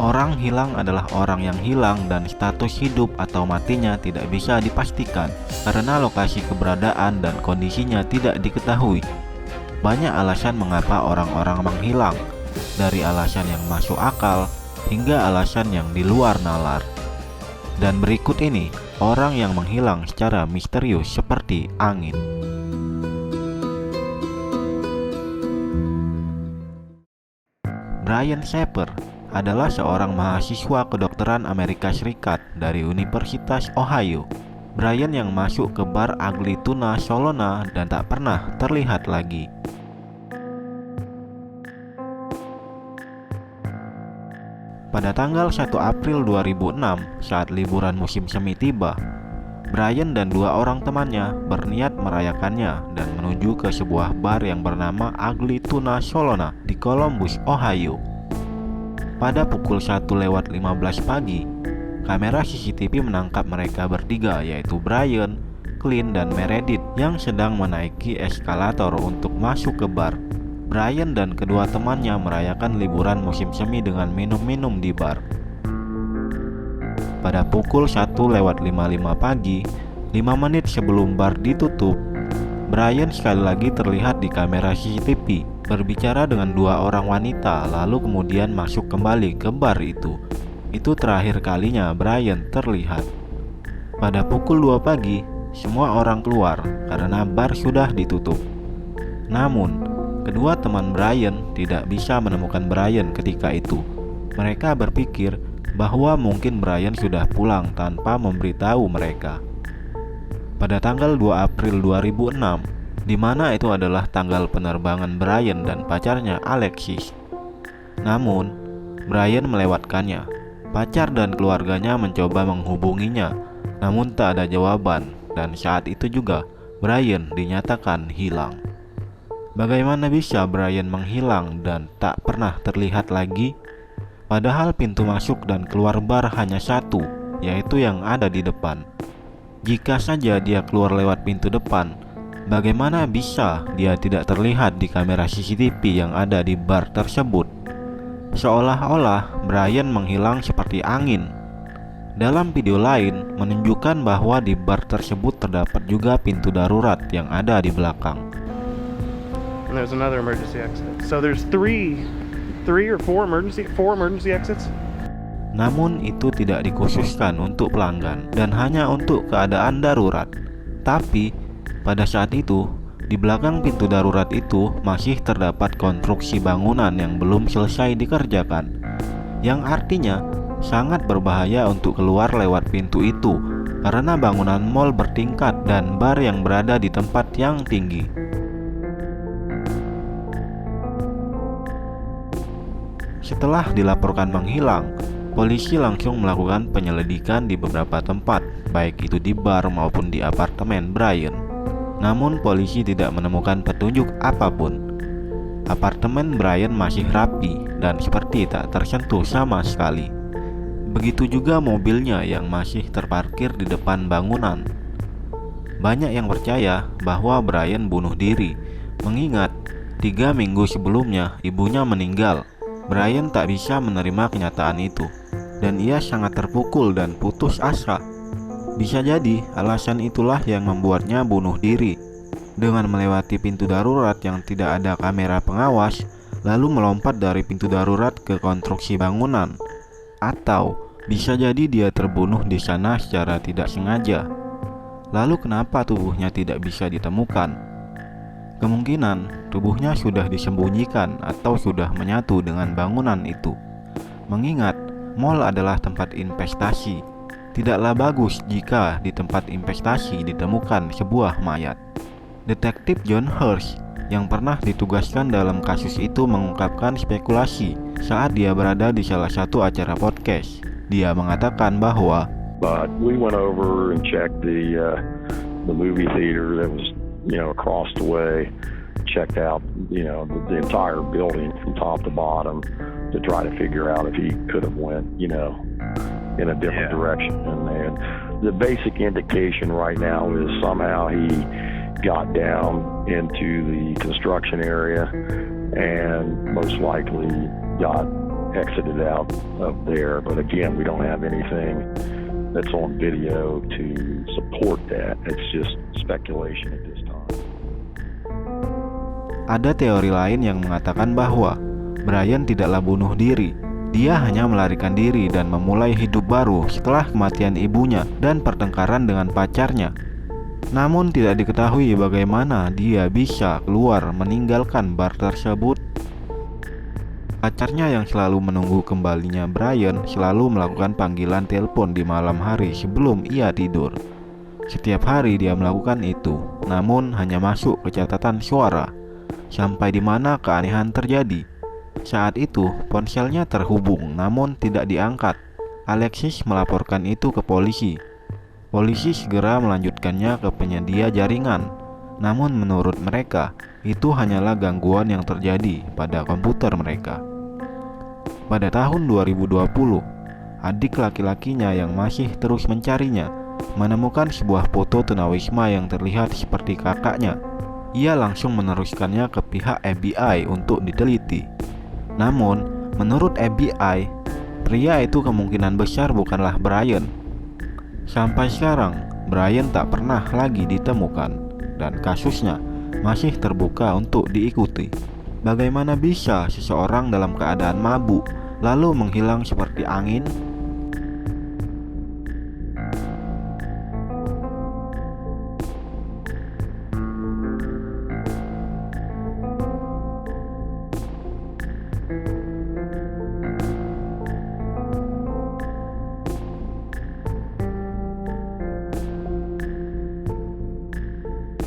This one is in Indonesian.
Orang hilang adalah orang yang hilang dan status hidup atau matinya tidak bisa dipastikan karena lokasi keberadaan dan kondisinya tidak diketahui. Banyak alasan mengapa orang-orang menghilang, dari alasan yang masuk akal hingga alasan yang di luar nalar. Dan berikut ini orang yang menghilang secara misterius seperti angin. Brian Shepard adalah seorang mahasiswa kedokteran Amerika Serikat dari Universitas Ohio. Brian yang masuk ke bar Ugly Tuna Solona dan tak pernah terlihat lagi. Pada tanggal 1 April 2006, saat liburan musim semi tiba, Brian dan dua orang temannya berniat merayakannya dan menuju ke sebuah bar yang bernama Ugly Tuna Solona di Columbus, Ohio. Pada pukul 1:15 pagi, kamera CCTV menangkap mereka bertiga, yaitu Brian, Clint, dan Meredith yang sedang menaiki eskalator untuk masuk ke bar. Brian dan kedua temannya merayakan liburan musim semi dengan minum-minum di bar. Pada pukul 1:55 pagi, 5 menit sebelum bar ditutup, Brian sekali lagi terlihat di kamera CCTV berbicara dengan dua orang wanita, lalu kemudian masuk kembali ke bar itu. Itu terakhir kalinya Brian terlihat. Pada pukul 2 pagi, semua orang keluar karena bar sudah ditutup. Namun, kedua teman Brian tidak bisa menemukan Brian ketika itu. Mereka berpikir bahwa mungkin Brian sudah pulang tanpa memberitahu mereka. Pada tanggal 2 April 2006, di mana itu adalah tanggal penerbangan Brian dan pacarnya Alexis. Namun, Brian melewatkannya. Pacar dan keluarganya mencoba menghubunginya, namun tak ada jawaban, dan saat itu juga Brian dinyatakan hilang. Bagaimana bisa Brian menghilang dan tak pernah terlihat lagi? Padahal pintu masuk dan keluar bar hanya satu, yaitu yang ada di depan. Jika saja dia keluar lewat pintu depan, bagaimana bisa dia tidak terlihat di kamera CCTV yang ada di bar tersebut? Seolah-olah Brian menghilang seperti angin. Dalam video lain menunjukkan bahwa di bar tersebut terdapat juga pintu darurat yang ada di belakang. And there's another emergency exit. So there's four emergency exits. Namun itu tidak dikhususkan untuk pelanggan dan hanya untuk keadaan darurat. Tapi pada saat itu, di belakang pintu darurat itu masih terdapat konstruksi bangunan yang belum selesai dikerjakan, yang artinya sangat berbahaya untuk keluar lewat pintu itu karena bangunan mal bertingkat dan bar yang berada di tempat yang tinggi. Setelah dilaporkan menghilang, polisi langsung melakukan penyelidikan di beberapa tempat, baik itu di bar maupun di apartemen Brian. Namun polisi tidak menemukan petunjuk apapun. Apartemen Brian masih rapi dan seperti tak tersentuh sama sekali. Begitu juga mobilnya yang masih terparkir di depan bangunan. Banyak yang percaya bahwa Brian bunuh diri, mengingat 3 minggu sebelumnya ibunya meninggal. Brian tak bisa menerima kenyataan itu, dan ia sangat terpukul dan putus asa. Bisa jadi alasan itulah yang membuatnya bunuh diri dengan melewati pintu darurat yang tidak ada kamera pengawas, lalu melompat dari pintu darurat ke konstruksi bangunan. Atau bisa jadi dia terbunuh di sana secara tidak sengaja. Lalu kenapa tubuhnya tidak bisa ditemukan? Kemungkinan tubuhnya sudah disembunyikan atau sudah menyatu dengan bangunan itu. Mengingat mal adalah tempat investasi, tidaklah bagus jika di tempat investasi ditemukan sebuah mayat. Detektif John Hirsch yang pernah ditugaskan dalam kasus itu mengungkapkan spekulasi saat dia berada di salah satu acara podcast. Dia mengatakan bahwa But we went over and checked the movie theater that was, across the way. Checked out, the entire building from top to bottom to try to figure out if he could have went, in a different direction. And the basic indication right now is somehow he got down into the construction area and most likely got exited out of there. But again, we don't have anything that's on video to support that. It's just speculation at this time. Ada teori lain yang mengatakan bahwa Brian tidaklah bunuh diri. Dia hanya melarikan diri dan memulai hidup baru setelah kematian ibunya dan pertengkaran dengan pacarnya. Namun tidak diketahui bagaimana dia bisa keluar meninggalkan bar tersebut. Pacarnya yang selalu menunggu kembalinya Brian selalu melakukan panggilan telepon di malam hari sebelum ia tidur. Setiap hari dia melakukan itu, namun hanya masuk ke catatan suara. Sampai di mana keanehan terjadi. Saat itu, ponselnya terhubung namun tidak diangkat. Alexis melaporkan itu ke polisi. Polisi segera melanjutkannya ke penyedia jaringan. Namun menurut mereka, itu hanyalah gangguan yang terjadi pada komputer mereka. Pada tahun 2020, adik laki-lakinya yang masih terus mencarinya menemukan sebuah foto tunawisma yang terlihat seperti kakaknya. Ia langsung meneruskannya ke pihak FBI untuk diteliti. Namun, menurut FBI, pria itu kemungkinan besar bukanlah Brian. Sampai sekarang, Brian tak pernah lagi ditemukan dan kasusnya masih terbuka untuk diikuti. Bagaimana bisa seseorang dalam keadaan mabuk lalu menghilang seperti angin?